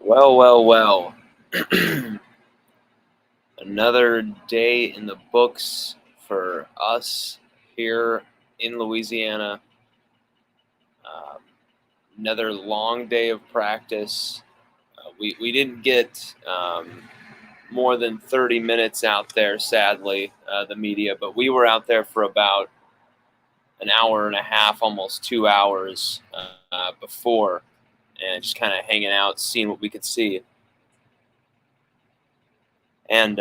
Well. Another day in the books for us here in Louisiana. Um, Another long day of practice. We didn't get more than 30 minutes out there, sadly, the media, but we were out there for about an hour and a half, almost 2 hours before, and just kind of hanging out, seeing what we could see. And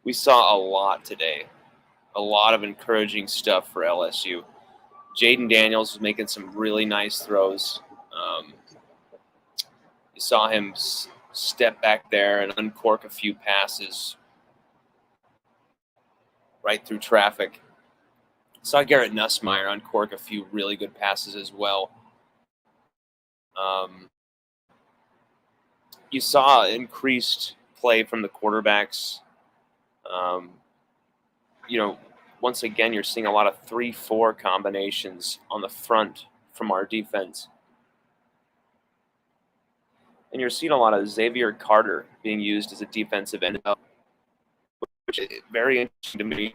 we saw a lot today, a lot of encouraging stuff for LSU. Jayden Daniels was making some really nice throws. You saw him step back there and uncork a few passes right through traffic. Saw Garrett Nussmeier uncork a few really good passes as well. You saw increased play from the quarterbacks. Once again, you're seeing a lot of 3-4 combinations on the front from our defense. And you're seeing a lot of Xavier Carter being used as a defensive end, which is very interesting to me.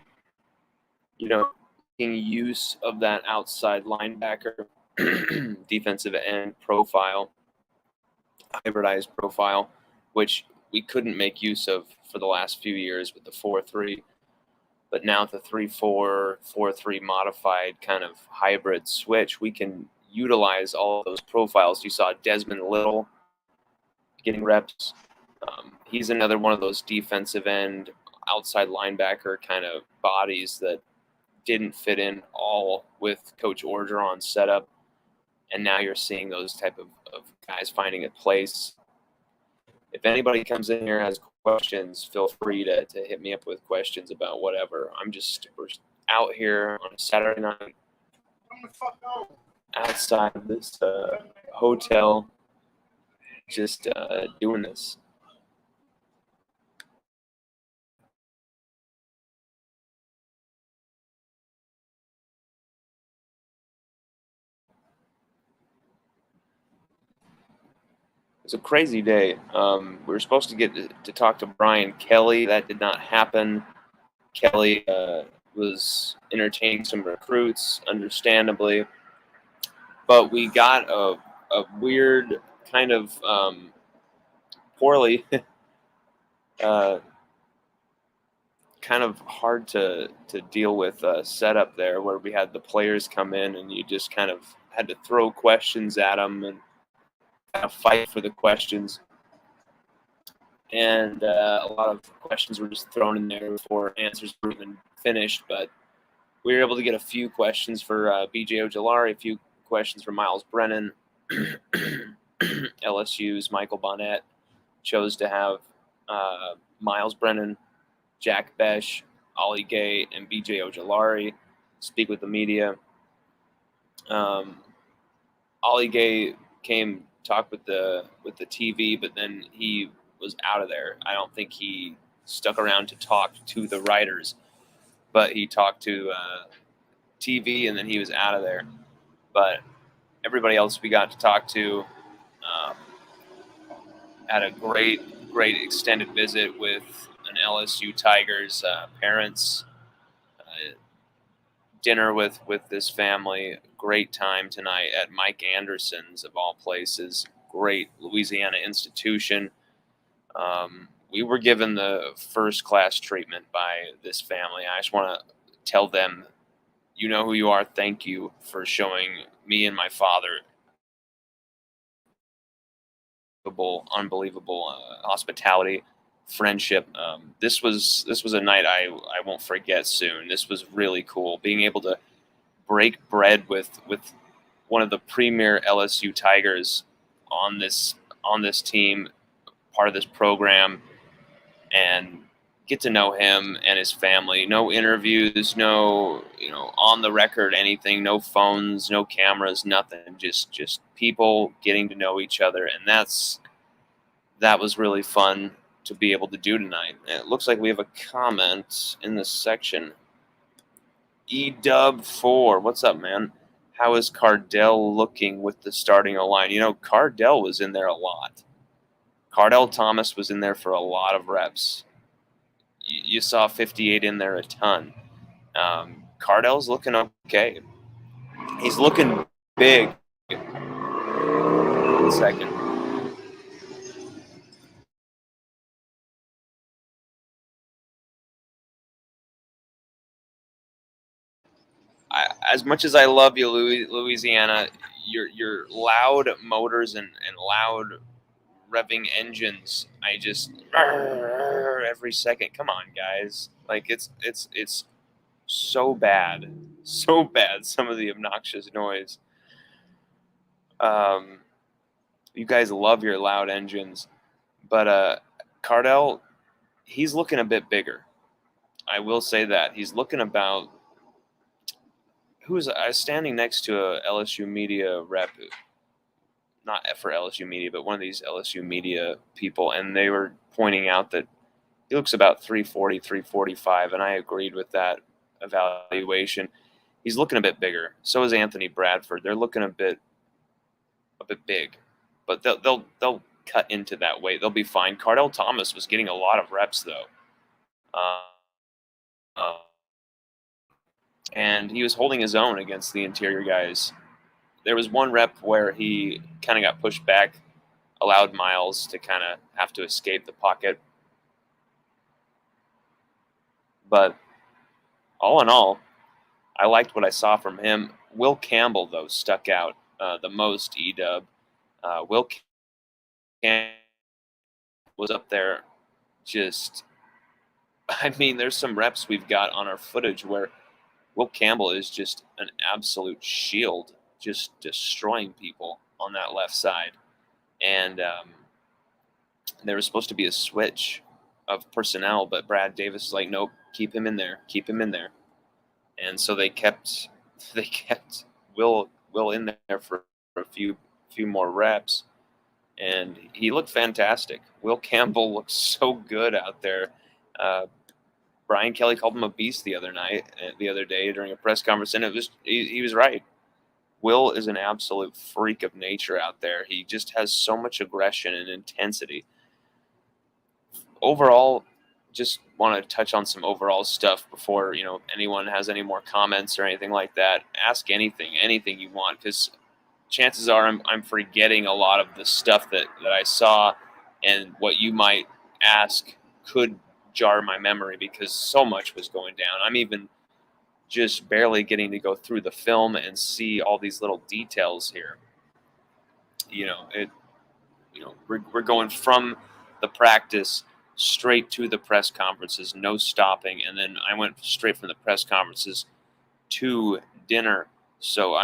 Making use of that outside linebacker defensive end profile, hybridized profile, which we couldn't make use of for the last few years with the 4-3. But now with the 3-4, 4-3 modified kind of hybrid switch, we can utilize all of those profiles. You saw Desmond Little getting reps. He's another one of those defensive end, outside linebacker kind of bodies that didn't fit in all with Coach Orgeron's setup. And now you're seeing those type of guys finding a place. If anybody comes in here and has questions, feel free to hit me up with questions about whatever. We're out here on a Saturday night outside of this hotel, just doing this. It's a crazy day. We were supposed to get to talk to Brian Kelly. That did not happen. Kelly was entertaining some recruits, understandably. But we got a weird kind of poorly, kind of hard to deal with setup there, where we had the players come in and you just kind of had to throw questions at them and kind of fight for the questions. And a lot of questions were just thrown in there before answers were even finished. But we were able to get a few questions for B.J. Ojolari, a few questions for Miles Brennan. LSU's Michael Bonnet chose to have Miles Brennan, Jack Besh, Ollie Gay, and B.J. Ojolari speak with the media. Ollie Gay came talk with the TV, but then he was out of there. I don't think he stuck around to talk to the writers, but he talked to TV, and then he was out of there. But everybody else we got to talk to had a great extended visit with an LSU Tigers parents. Dinner with this family. Great time tonight at Mike Anderson's, of all places. Great Louisiana institution. We were given the first-class treatment by this family. I just want to tell them, you know who you are. Thank you for showing me and my father unbelievable hospitality, friendship. This was a night I won't forget soon. This was really cool. Being able to break bread with one of the premier LSU Tigers on this team, part of this program, and get to know him and his family. No interviews, no on the record anything, no phones, no cameras, nothing. Just people getting to know each other, and that was really fun to be able to do tonight. And it looks like we have a comment in this section. EDub4, what's up, man? How is Cardell looking with the starting line? Cardell was in there a lot. Cardell Thomas was in there for a lot of reps. You saw 58 in there a ton. Cardell's looking okay. He's looking big. 1 second. As much as I love you, Louisiana, your loud motors and loud revving engines, I just every second. Come on, guys! Like it's so bad, so bad. Some of the obnoxious noise. You guys love your loud engines, but Cardell, he's looking a bit bigger. I will say that he's looking about. I was standing next to a LSU media rep, not for LSU media, but one of these LSU media people, and they were pointing out that he looks about 340, 345, and I agreed with that evaluation. He's looking a bit bigger. So is Anthony Bradford. They're looking a bit big, but they'll cut into that weight. They'll be fine. Cardell Thomas was getting a lot of reps though, uh, and he was holding his own against the interior guys. There was one rep where he kind of got pushed back, allowed Miles to kind of have to escape the pocket. But all in all, I liked what I saw from him. Will Campbell, though, stuck out the most, E-Dub. Will Campbell was up there just, I mean, there's some reps we've got on our footage where Will Campbell is just an absolute shield, just destroying people on that left side. And there was supposed to be a switch of personnel, but Brad Davis is like, nope, keep him in there, keep him in there. And so they kept Will in there for a few more reps, and he looked fantastic. Will Campbell looked so good out there. Brian Kelly called him a beast the other day during a press conference, and he was right. Will is an absolute freak of nature out there. He just has so much aggression and intensity. Overall, just want to touch on some overall stuff before anyone has any more comments or anything like that. Ask anything you want, because chances are I'm forgetting a lot of the stuff that I saw, and what you might ask could jar my memory because so much was going down. I'm even just barely getting to go through the film and see all these little details here. We're going from the practice straight to the press conferences, no stopping, and then I went straight from the press conferences to dinner. So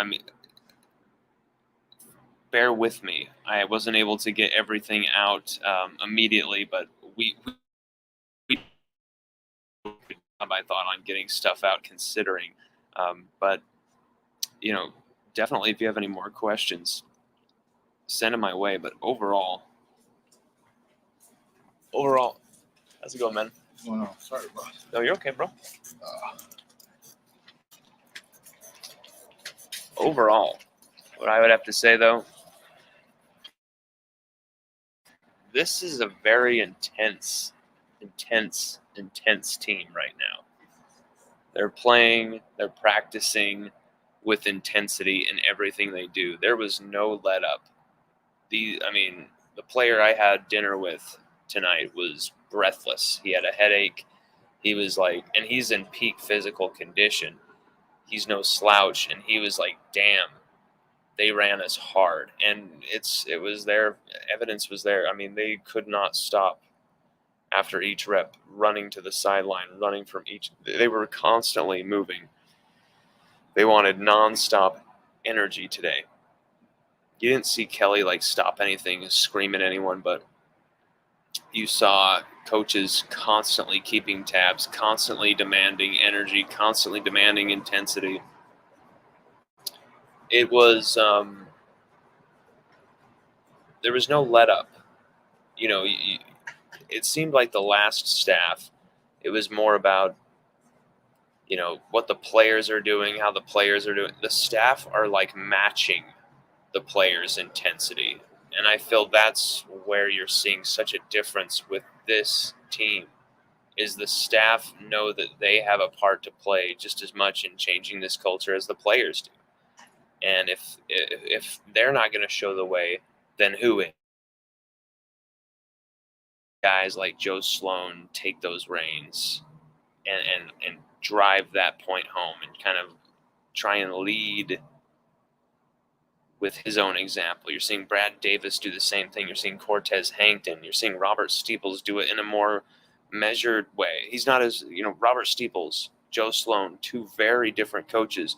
bear with me. I wasn't able to get everything out immediately, but we I thought on getting stuff out considering. But definitely if you have any more questions, send them my way. But overall, how's it going, man? Well, sorry, bro. No, you're okay, bro. Overall, what I would have to say though, this is a very intense team right now. They're practicing with intensity in everything they do. There was no let up. The player I had dinner with tonight was breathless. He had a headache. He was like, and he's in peak physical condition. He's no slouch, and he was like, damn, they ran us hard. And it was there. Evidence was there. I mean, they could not stop after each rep, running to the sideline, running from each. They were constantly moving. They wanted nonstop energy today. You didn't see Kelly stop anything, scream at anyone, but you saw coaches constantly keeping tabs, constantly demanding energy, constantly demanding intensity. It was there was no let up. It seemed like the last staff, it was more about what the players are doing, how the players are doing. The staff are like matching the players' intensity. And I feel that's where you're seeing such a difference with this team is the staff know that they have a part to play just as much in changing this culture as the players do. And if they're not going to show the way, then who is? Guys like Joe Sloan take those reins and drive that point home and kind of try and lead with his own example. You're seeing Brad Davis do the same thing. You're seeing Cortez Hankton. You're seeing Robert Steeples do it in a more measured way. He's not as, Robert Steeples, Joe Sloan, two very different coaches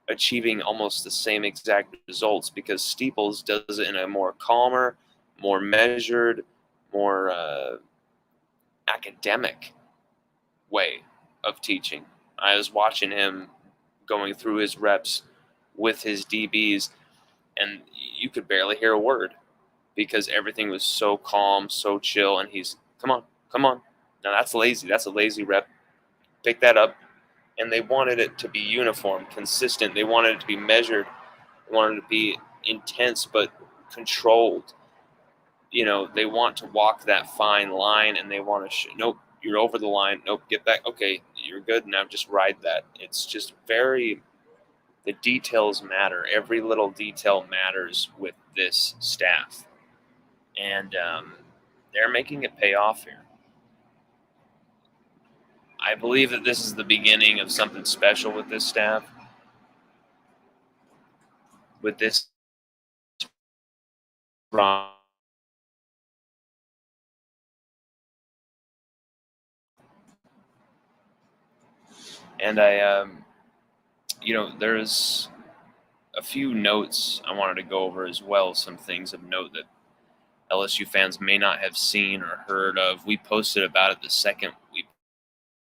achieving almost the same exact results because Steeples does it in a more calmer, more measured, more academic way of teaching. I was watching him going through his reps with his DBs, and you could barely hear a word because everything was so calm, so chill, and he's, come on. Now that's lazy. That's a lazy rep. Pick that up. And they wanted it to be uniform, consistent. They wanted it to be measured. They wanted it to be intense but controlled. They want to walk that fine line, and they want to nope, you're over the line. Nope, get back. Okay, you're good. Now just ride that. It's just the details matter. Every little detail matters with this staff. And they're making it pay off here. I believe that this is the beginning of something special with this staff. With this and there's a few notes I wanted to go over as well. Some things of note that LSU fans may not have seen or heard of. We posted about it the second we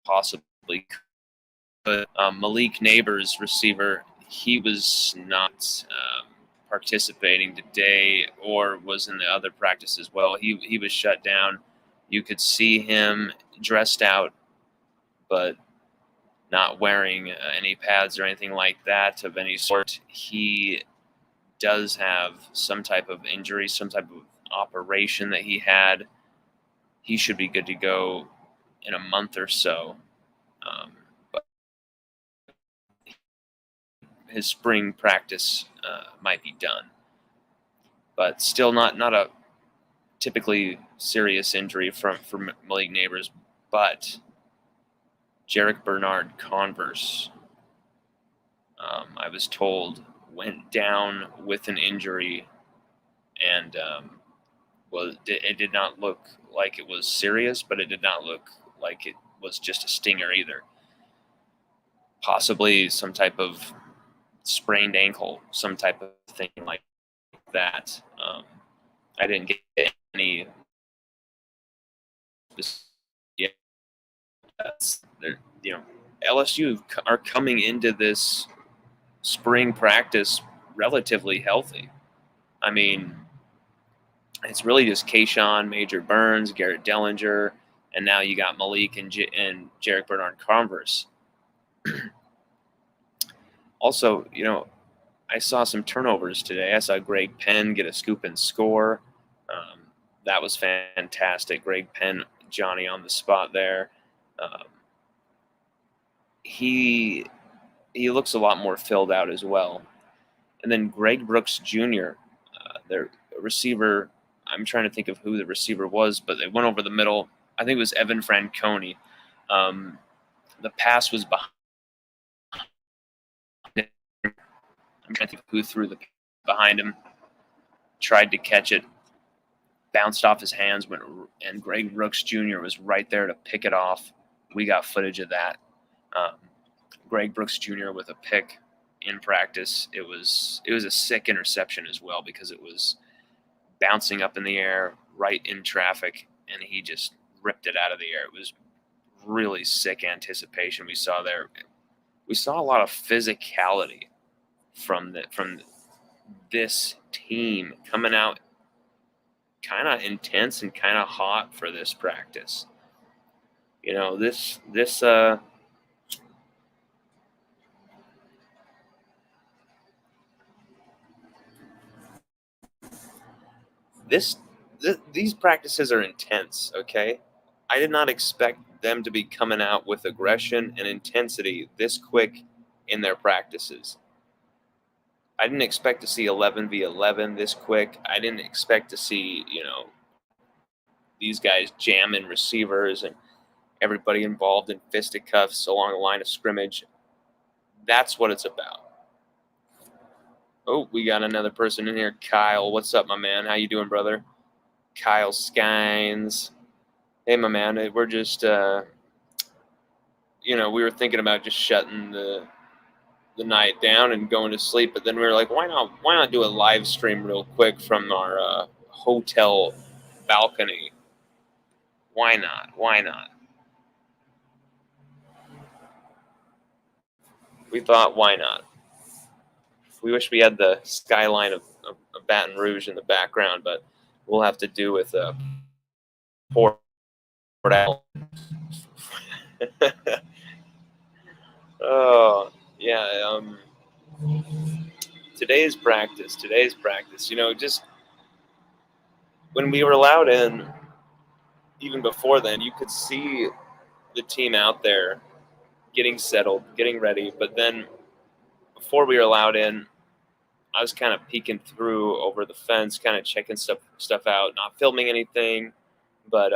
possibly could. Malik Neighbors, receiver, he was not participating today or was in the other practice as well. He was shut down. You could see him dressed out, but not wearing any pads or anything like that of any sort. He does have some type of injury, some type of operation that he had. He should be good to go in a month or so. But his spring practice might be done. But still not a typically serious injury for Malik Neighbors. But Jarek Bernard Converse, I was told, went down with an injury, and it did not look like it was serious, but it did not look like it was just a stinger either. Possibly some type of sprained ankle, some type of thing like that. I didn't get any. Yeah, LSU are coming into this spring practice relatively healthy. I mean, it's really just Kayshawn, Major Burns, Garrett Dellinger, and now you got Malik and Jarek Bernard Converse. Also, I saw some turnovers today. I saw Greg Penn get a scoop and score. That was fantastic. Greg Penn, Johnny on the spot there. He looks a lot more filled out as well. And then Greg Brooks Jr., their receiver, I'm trying to think of who the receiver was, but they went over the middle. I think it was Evan Franconi. The pass was behind. I'm trying to think of who threw the behind him. Tried to catch it, bounced off his hands, and Greg Brooks Jr. was right there to pick it off. We got footage of that. Greg Brooks Jr. with a pick in practice. It was a sick interception as well because it was bouncing up in the air right in traffic, and he just ripped it out of the air. It was really sick anticipation we saw there. We saw a lot of physicality from this team coming out kind of intense and kind of hot for this practice. These practices are intense, okay? I did not expect them to be coming out with aggression and intensity this quick in their practices. I didn't expect to see 11v11 this quick. I didn't expect to see, these guys jamming receivers and everybody involved in fisticuffs along the line of scrimmage. That's what it's about. Oh, we got another person in here. Kyle, what's up, my man? How you doing, brother? Kyle Skynes. Hey, my man, we're just, we were thinking about just shutting the night down and going to sleep, but then we were like, why not do a live stream real quick from our hotel balcony? Why not? We thought, why not? We wish we had the skyline of Baton Rouge in the background, but we'll have to do with Port Allen. Oh, yeah. Today's practice. Just when we were allowed in, even before then, you could see the team out there getting settled, getting ready. But then before we were allowed in, I was kind of peeking through over the fence, kind of checking stuff out, not filming anything, but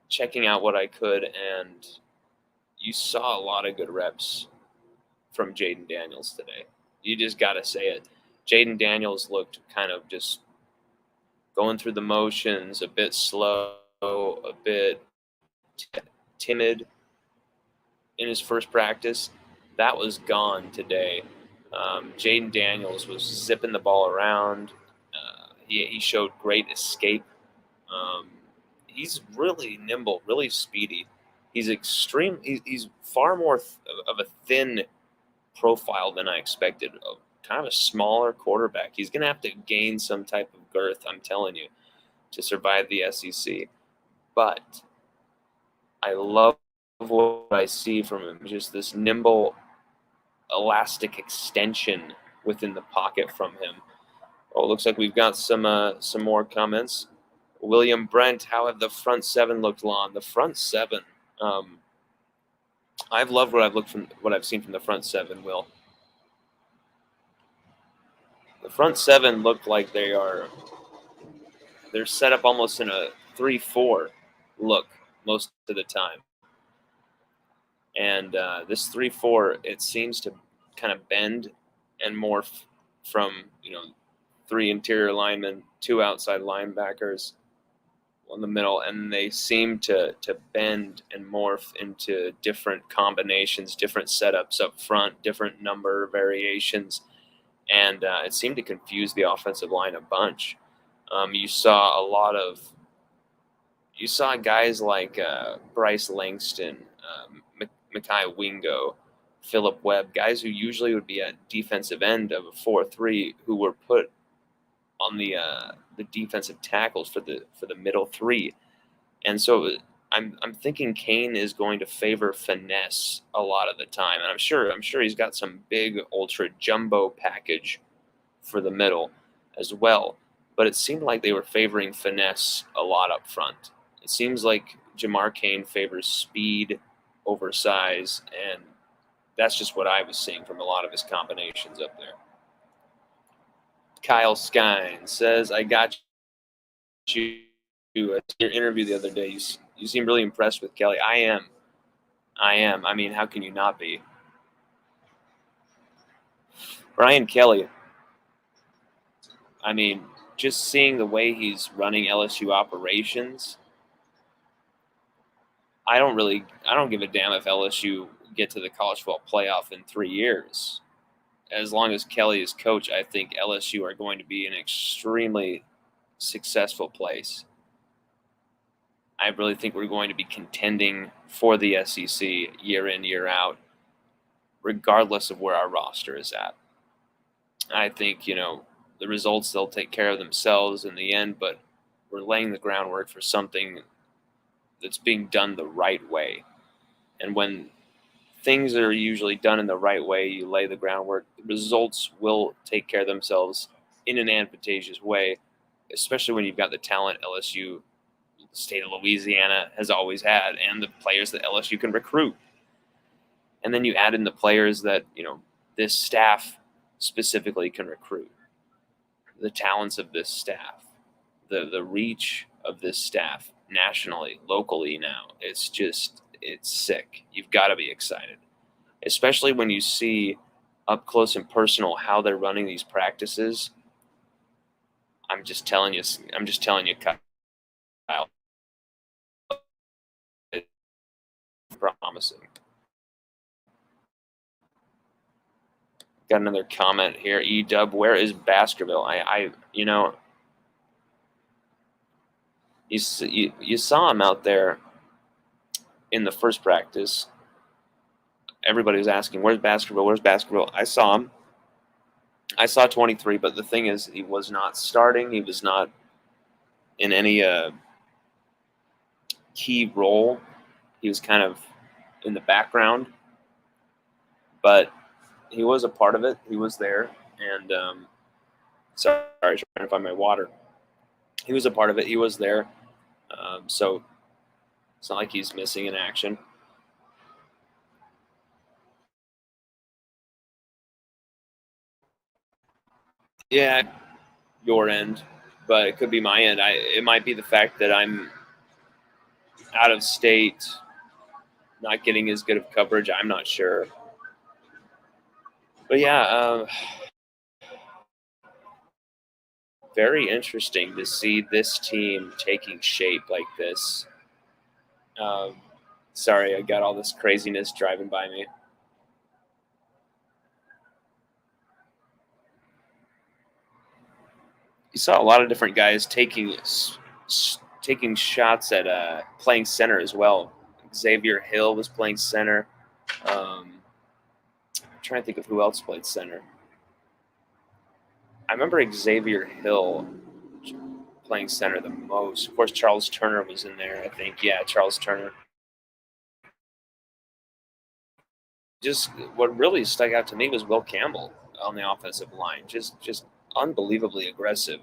checking out what I could. And you saw a lot of good reps from Jayden Daniels today. You just got to say it. Jayden Daniels looked kind of just going through the motions, a bit slow, a bit timid in his first practice. That was gone today. Jayden Daniels was zipping the ball around. He showed great escape. He's really nimble, really speedy. He's He's far more of a thin profile than I expected. Kind of a smaller quarterback. He's going to have to gain some type of girth, I'm telling you, to survive the SEC. But I love what I see from him. Just this nimble, elastic extension within the pocket from him. Oh, looks like we've got some more comments. William Brent, how have the front seven looked, Lon? The front seven. I've loved what I've seen from the front seven, Will. The front seven look like they're set up almost in a 3-4 look most of the time. And this 3-4, it seems to kind of bend and morph from, 3 interior linemen, 2 outside linebackers in the middle, and they seem to bend and morph into different combinations, different setups up front, different number variations, and it seemed to confuse the offensive line a bunch. You saw guys like Bryce Langston, Mekhi Wingo, Philip Webb, guys who usually would be at defensive end of a 4-3, who were put on the defensive tackles for the middle 3, and so I'm thinking Kane is going to favor finesse a lot of the time, and I'm sure he's got some big ultra jumbo package for the middle as well. But it seemed like they were favoring finesse a lot up front. It seems like Jamar Kane favors speed over size, and that's just what I was seeing from a lot of his combinations up there. Kyle Skine says, I got you in your interview the other day. You seem really impressed with Kelly. I am. I mean, how can you not be? Brian Kelly, I mean, just seeing the way he's running LSU operations, I don't give a damn if LSU get to the college football playoff in 3 years. As long as Kelly is coach, I think LSU are going to be an extremely successful place. I really think we're going to be contending for the SEC year in, year out, regardless of where our roster is at. I think, the results, they'll take care of themselves in the end, but we're laying the groundwork for something that's being done the right way. And when things are usually done in the right way, you lay the groundwork, the results will take care of themselves in an advantageous way especially when you've got the talent LSU, the state of Louisiana, has always had, and the players that LSU can recruit. And then you add in the players that, this staff specifically can recruit. The talents of this staff, the reach of this staff nationally, locally now, it's sick. You've got to be excited, especially when you see up close and personal how they're running these practices. I'm just telling you, Kyle, it's promising. Got another comment here. E-Dub, where is Baskerville? You saw him out there in the first practice. Everybody was asking, where's Baskerville? Where's Baskerville? I saw him. I saw 23, but the thing is, he was not starting. He was not in any key role. He was kind of in the background, but he was a part of it. He was there, and sorry, I was trying to find my water. He was a part of it. He was there, so it's not like he's missing in action. Yeah, your end, but it could be my end. It might be the fact that I'm out of state, not getting as good of coverage. I'm not sure. But yeah, very interesting to see this team taking shape like this. Sorry, I got all this craziness driving by me. You saw a lot of different guys taking shots at playing center as well. Xavier Hill was playing center. I'm trying to think of who else played center. I remember Xavier Hill playing center the most. Of course, Charles Turner was in there, I think. Yeah, Charles Turner. Just what really stuck out to me was Will Campbell on the offensive line. Just unbelievably aggressive.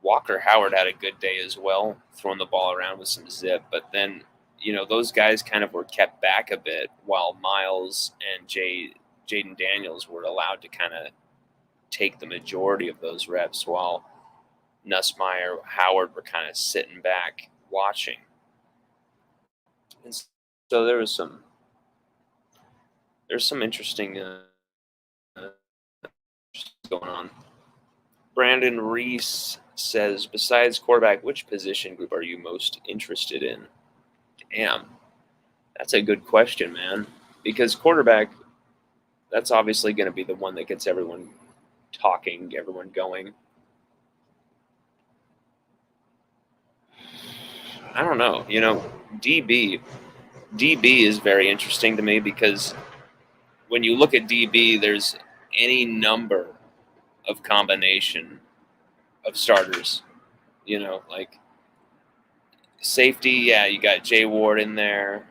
Walker Howard had a good day as well, throwing the ball around with some zip. But then, those guys kind of were kept back a bit while Miles and Jayden Daniels were allowed to kind of take the majority of those reps, while Nussmeier, Howard were kind of sitting back watching. And so there's some interesting going on. Brandon Reese says, besides quarterback, which position group are you most interested in? Damn, that's a good question, man. Because quarterback, that's obviously going to be the one that gets everyone talking, everyone going. I don't know. DB is very interesting to me because when you look at DB, there's any number of combination of starters. Like safety, yeah, you got Jay Ward in there.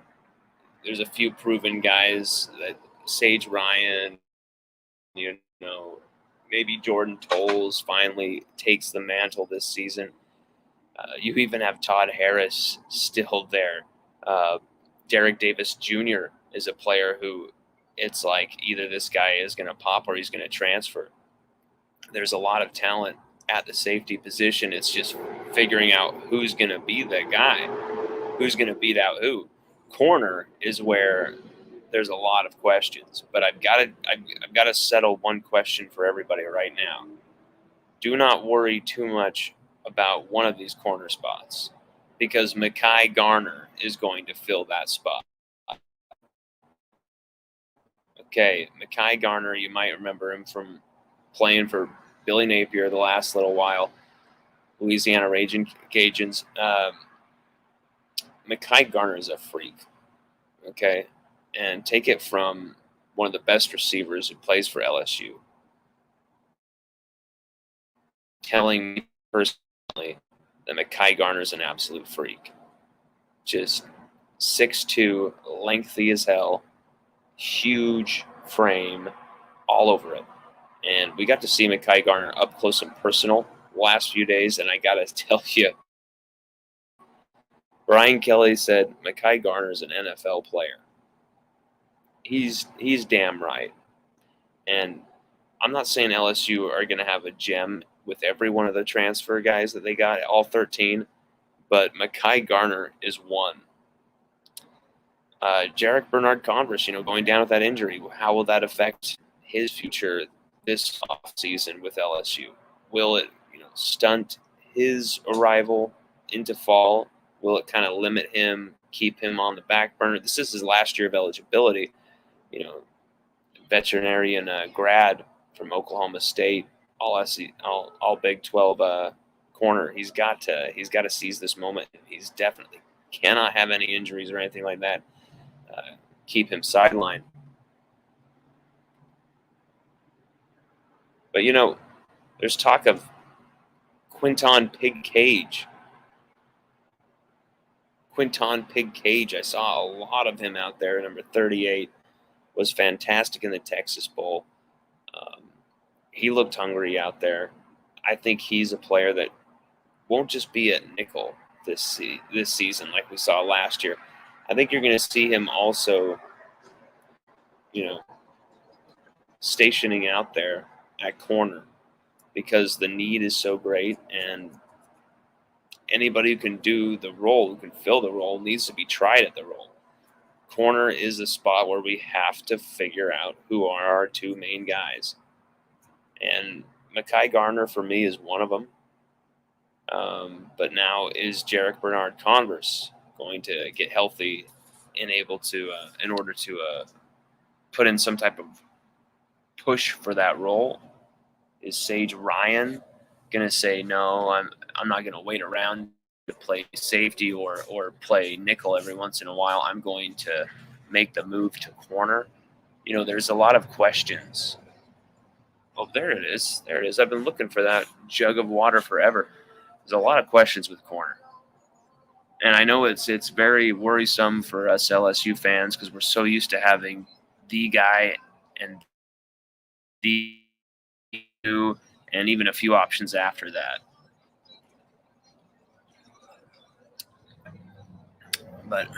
There's a few proven guys, that Sage Ryan, maybe Jordan Tolles finally takes the mantle this season. You even have Todd Harris still there. Derek Davis Jr. is a player who it's like either this guy is going to pop or he's going to transfer. There's a lot of talent at the safety position. It's just figuring out who's going to be the guy, who's going to beat out who. Corner is where there's a lot of questions, but I've got to settle one question for everybody right now. Do not worry too much about one of these corner spots, because Mekhi Garner is going to fill that spot. Okay, Mekhi Garner, you might remember him from playing for Billy Napier the last little while, Louisiana Raging Cajuns. Mekhi Garner is a freak, okay? And take it from one of the best receivers who plays for LSU, telling me personally that Mekhi Garner is an absolute freak. Just 6'2", lengthy as hell, huge frame, all over it. And we got to see Mekhi Garner up close and personal last few days, and I got to tell you, Brian Kelly said Mekhi Garner's an NFL player. He's damn right. And I'm not saying LSU are going to have a gem with every one of the transfer guys that they got, all 13, but Mekhi Garner is one. Jarek Bernard-Converse, going down with that injury, how will that affect his future this offseason with LSU? Will it, stunt his arrival into fall? Will it kind of limit him, keep him on the back burner? This is his last year of eligibility. Veterinarian grad from Oklahoma State, all Big 12 corner. He's got to seize this moment. He's definitely cannot have any injuries or anything like that. Keep him sidelined. But there's talk of Quinton Pig Cage. I saw a lot of him out there. Number 38 was fantastic in the Texas Bowl. He looked hungry out there. I think he's a player that won't just be at nickel this season like we saw last year. I think you're going to see him also, stationing out there at corner because the need is so great, and anybody who can do the role, who can fill the role, needs to be tried at the role. Corner is a spot where we have to figure out who are our two main guys. And Mekhi Garner, for me, is one of them. But now is Jarek Bernard-Converse going to get healthy and able to, in order to put in some type of push for that role? Is Sage Ryan going to say, no, I'm not going to wait around to play safety or play nickel every once in a while. I'm going to make the move to corner? There's a lot of questions. Oh, there it is. I've been looking for that jug of water forever. There's a lot of questions with corner. And I know it's very worrisome for us LSU fans because we're so used to having the guy and the two and even a few options after that. But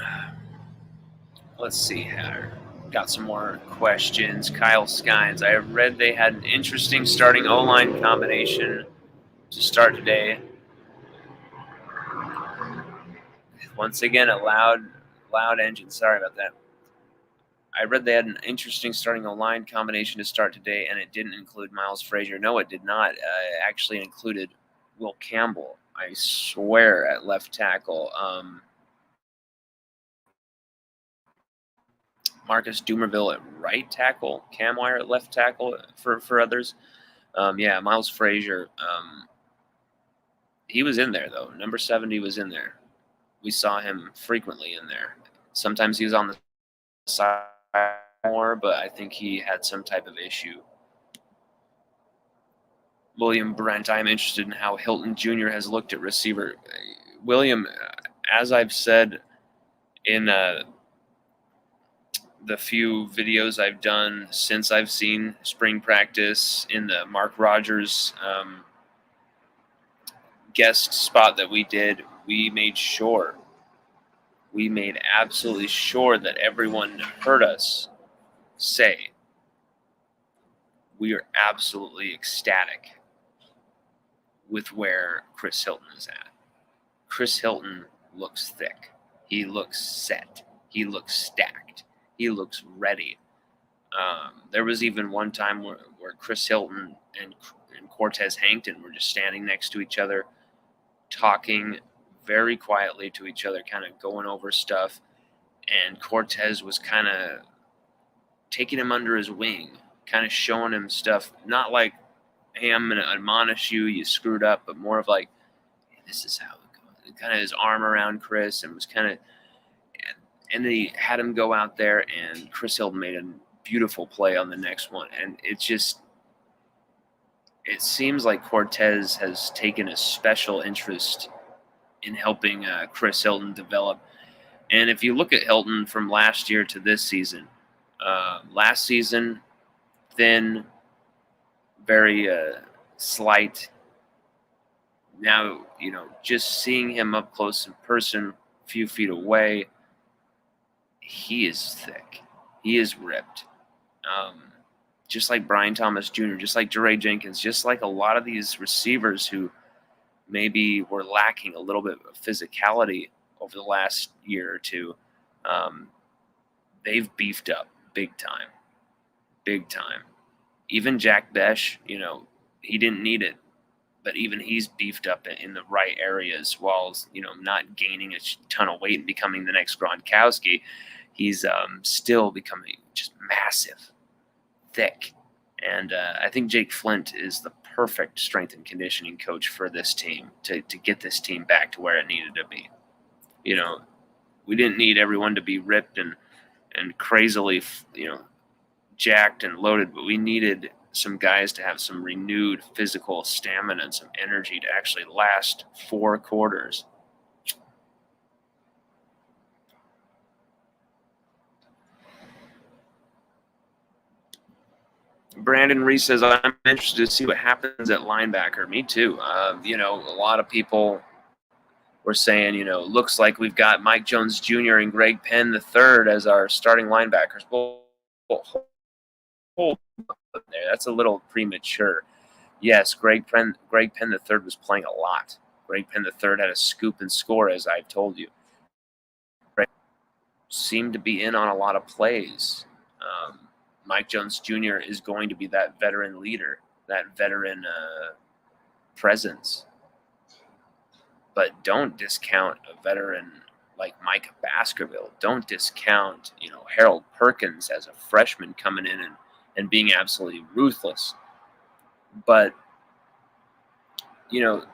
let's see here. Got some more questions. Kyle Skynes. I read they had an interesting starting O-line combination to start today. Once again, a loud engine. Sorry about that. I read they had an interesting starting O-line combination to start today, and it didn't include Miles Frazier. No, it did not. It actually included Will Campbell, I swear, at left tackle. Marcus Dumerville at right tackle. Cam Wire at left tackle for others. Miles Frazier. He was in there, though. Number 70 was in there. We saw him frequently in there. Sometimes he was on the side more, but I think he had some type of issue. William Brent, I'm interested in how Hilton Jr. has looked at receiver. William, as I've said in the few videos I've done since I've seen spring practice in the Mark Rogers guest spot that we did, we made absolutely sure that everyone heard us say we are absolutely ecstatic with where Chris Hilton is at. Chris Hilton looks thick. He looks set. He looks stacked. He looks ready. There was even one time where Chris Hilton and Cortez Hankton were just standing next to each other, talking very quietly to each other, kind of going over stuff. And Cortez was kind of taking him under his wing, kind of showing him stuff, not like, hey, I'm going to admonish you, you screwed up, but more of like, hey, this is how it goes. Kind of his arm around Chris and was kind of, and then he had him go out there, and Chris Hilton made a beautiful play on the next one. And it seems like Cortez has taken a special interest in helping Chris Hilton develop. And if you look at Hilton from last year to this season, last season, thin, very slight, Now, just seeing him up close in person, a few feet away, he is thick. He is ripped. Just like Brian Thomas Jr., just like Jeray Jenkins, just like a lot of these receivers who maybe were lacking a little bit of physicality over the last year or two, they've beefed up big time. Big time. Even Jack Besh, he didn't need it, but even he's beefed up in the right areas while, not gaining a ton of weight and becoming the next Gronkowski. He's still becoming just massive, thick. And I think Jake Flint is the perfect strength and conditioning coach for this team to get this team back to where it needed to be. We didn't need everyone to be ripped and crazily, jacked and loaded, but we needed some guys to have some renewed physical stamina and some energy to actually last 4 quarters. Brandon Reese says, I'm interested to see what happens at linebacker. Me too. A lot of people were saying, looks like we've got Mike Jones Jr. and Greg Penn III as our starting linebackers. Well, there. That's a little premature. Yes, Greg Penn III was playing a lot. Greg Penn III had a scoop and score, as I've told you. Greg seemed to be in on a lot of plays. Mike Jones Jr. is going to be that veteran leader, that veteran presence. But don't discount a veteran like Micah Baskerville. Don't discount, Harold Perkins as a freshman coming in and being absolutely ruthless. But,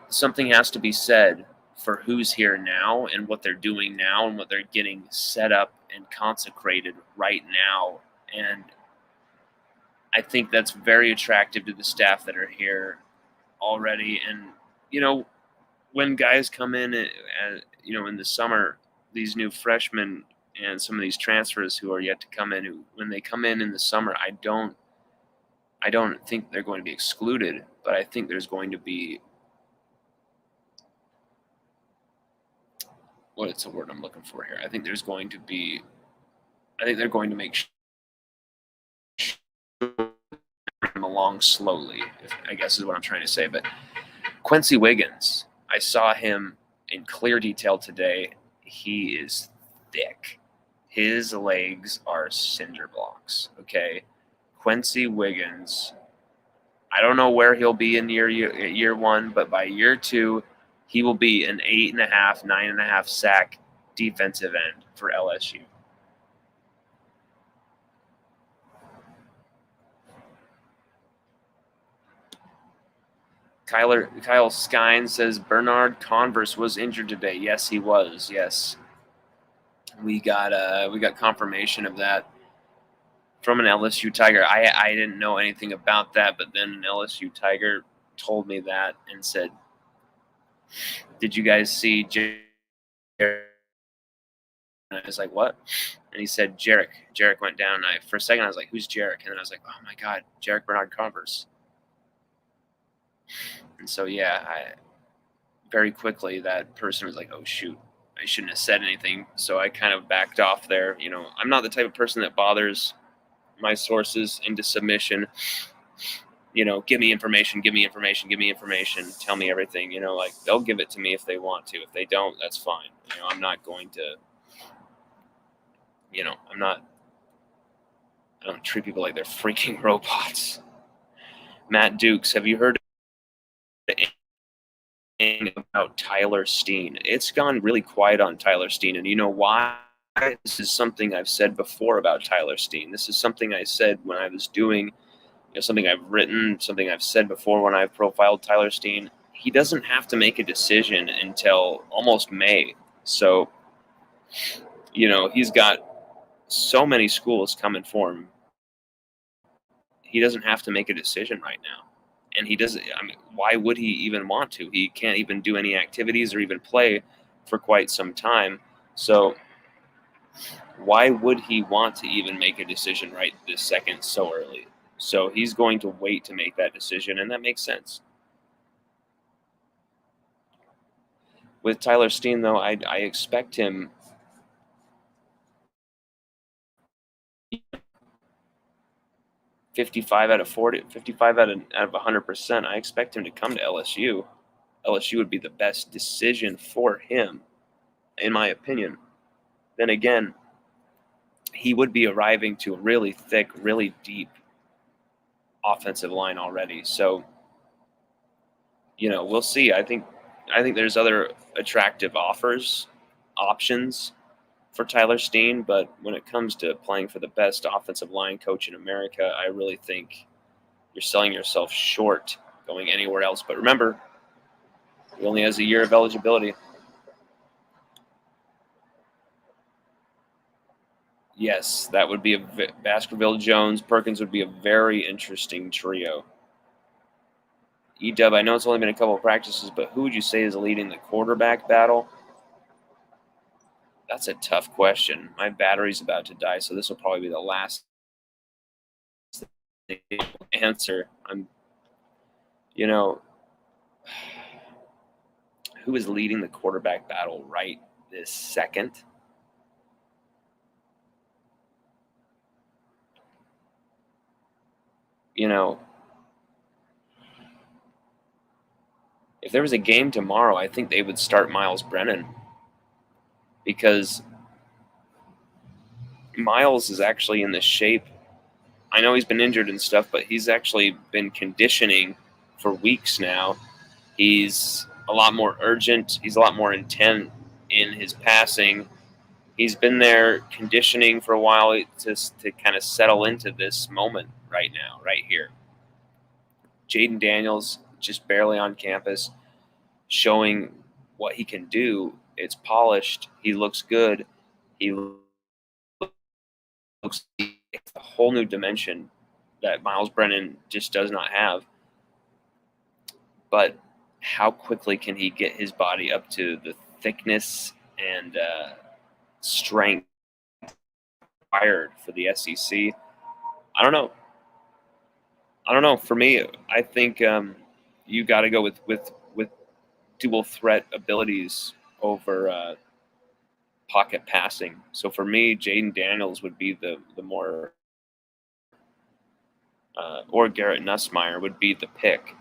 something has to be said for who's here now and what they're doing now and what they're getting set up and consecrated right now. And I think that's very attractive to the staff that are here already. And, when guys come in, in the summer, these new freshmen and some of these transfers who are yet to come in, when they come in the summer, I don't think they're going to be excluded, but I think there's going to be, what's the word I'm looking for here? I think they're going to make them along slowly, I guess is what I'm trying to say. But Quincy Wiggins, I saw him in clear detail today. He is thick. His legs are cinder blocks, okay? Quincy Wiggins, I don't know where he'll be in year 1, but by year 2, he will be an 8.5, 9.5 sack defensive end for LSU. Kyle Skine says Bernard Converse was injured today. Yes, he was. Yes, we got confirmation of that from an LSU Tiger. I didn't know anything about that, but then an LSU Tiger told me that and said, "Did you guys see Jarek?" And I was like, "What?" And he said, "Jarek." Jarek went down. For a second, I was like, "Who's Jarek?" And then I was like, "Oh my God, Jarek Bernard Converse." And so, very quickly, that person was like, "Oh, shoot, I shouldn't have said anything." So I kind of backed off there. I'm not the type of person that bothers my sources into submission. Give me information, tell me everything. They'll give it to me if they want to. If they don't, that's fine. I'm not going to, I don't treat people like they're freaking robots. Matt Dukes, have you heard about Tyler Steen? It's gone really quiet on Tyler Steen, and you know why? This is something I've said before about Tyler Steen. This is something I said when I was doing, something I've written, something I've said before when I've profiled Tyler Steen. He doesn't have to make a decision until almost May. So, he's got so many schools coming for him. He doesn't have to make a decision right now. And he doesn't, why would he even want to? He can't even do any activities or even play for quite some time. So why would he want to even make a decision right this second so early? So he's going to wait to make that decision, and that makes sense. With Tyler Steen, though, I expect him 55 out of 40, 55 out of 100%. I expect him to come to LSU. LSU would be the best decision for him, in my opinion. Then again, he would be arriving to a really thick, really deep offensive line already. So, we'll see. I think there's other attractive options for Tyler Steen, but when it comes to playing for the best offensive line coach in America, I really think you're selling yourself short going anywhere else. But remember, he only has a year of eligibility. Yes, that would be Baskerville, Jones, Perkins would be a very interesting trio. E-Dub, I know it's only been a couple of practices, but who would you say is leading the quarterback battle? That's a tough question. My battery's about to die, so this will probably be the last answer. Who is leading the quarterback battle right this second? If there was a game tomorrow, I think they would start Miles Brennan, because Miles is actually in the shape. I know he's been injured and stuff, but he's actually been conditioning for weeks now. He's a lot more urgent. He's a lot more intent in his passing. He's been there conditioning for a while to kind of settle into this moment right now, right here. Jayden Daniels, just barely on campus, showing what he can do. It's polished. He looks good. He looks a whole new dimension that Miles Brennan just does not have. But how quickly can he get his body up to the thickness and strength required for the SEC? I don't know. For me, I think you got to go with dual threat abilities over pocket passing. So for me, Jayden Daniels would be the more, or Garrett Nussmeier would be the pick.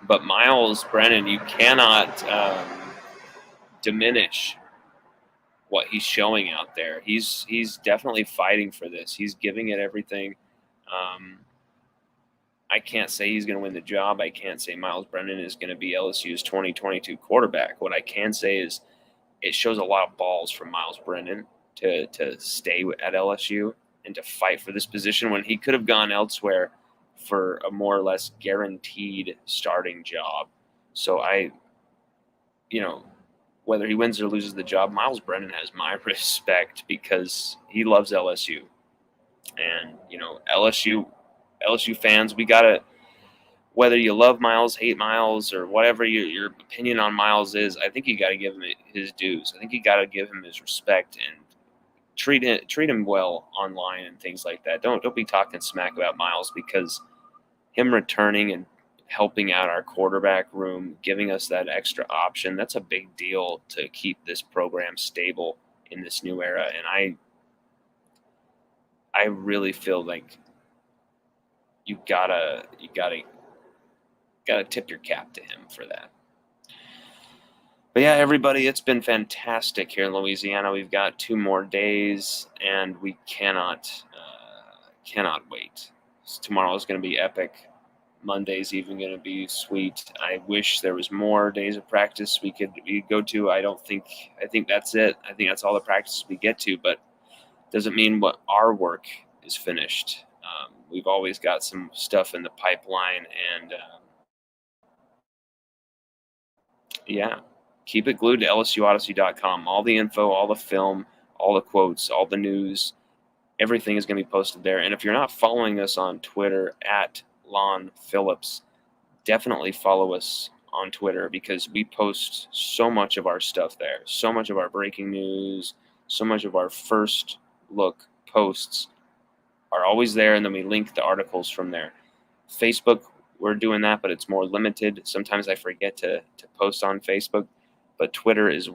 But Miles Brennan, you cannot diminish what he's showing out there. He's definitely fighting for this. He's giving it everything. I can't say he's going to win the job. I can't say Miles Brennan is going to be LSU's 2022 quarterback. What I can say is it shows a lot of balls from Miles Brennan to stay at LSU and to fight for this position when he could have gone elsewhere for a more or less guaranteed starting job. So whether he wins or loses the job, Miles Brennan has my respect because he loves LSU. And, LSU fans, we got to, whether you love Miles, hate Miles, or whatever your opinion on Miles is, I think you got to give him his dues. I think you got to give him his respect and treat him well online and things like that. Don't be talking smack about Miles, because him returning and helping out our quarterback room, giving us that extra option, that's a big deal to keep this program stable in this new era. And I really feel like you gotta tip your cap to him for that. But yeah, everybody, it's been fantastic here in Louisiana. We've got 2 more days, and we cannot wait. Tomorrow is going to be epic. Monday's even going to be sweet. I wish there was more days of practice we could go to. I think that's it. I think that's all the practices we get to, but doesn't mean what our work is finished. We've always got some stuff in the pipeline, and keep it glued to LSUODYSSEY.com. All the info, all the film, all the quotes, all the news, everything is going to be posted there. And if you're not following us on Twitter at Lon Phillips, definitely follow us on Twitter, because we post so much of our stuff there, so much of our breaking news, so much of our first look posts are always there, and then we link the articles from there. Facebook, we're doing that, but it's more limited. Sometimes I forget to post on Facebook. but Twitter is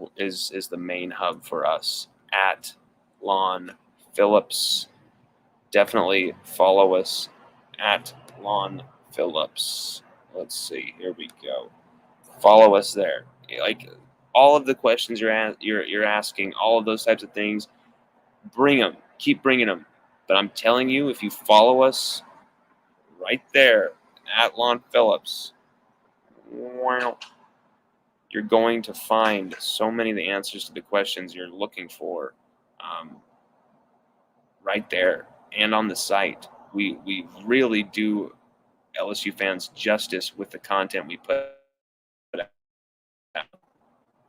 the main hub for us. At Lon Phillips. Definitely follow us at Lon Phillips. Let's see. Here we go. Follow us there. Like all of the questions you're asking, all of those types of things, bring them. Keep bringing them. But I'm telling you, if you follow us right there at Lon Phillips, wow, you're going to find so many of the answers to the questions you're looking for right there and on the site. We really do LSU fans justice with the content we put out.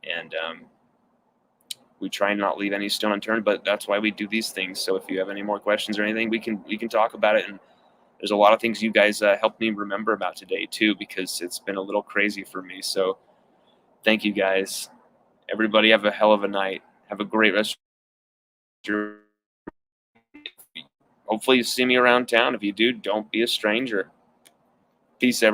And we try and not leave any stone unturned, but that's why we do these things. So if you have any more questions or anything, we can talk about it. And there's a lot of things you guys helped me remember about today too, because it's been a little crazy for me. So thank you guys. Everybody have a hell of a night. Have a great rest of your. Hopefully you see me around town. If you do, don't be a stranger. Peace, everybody.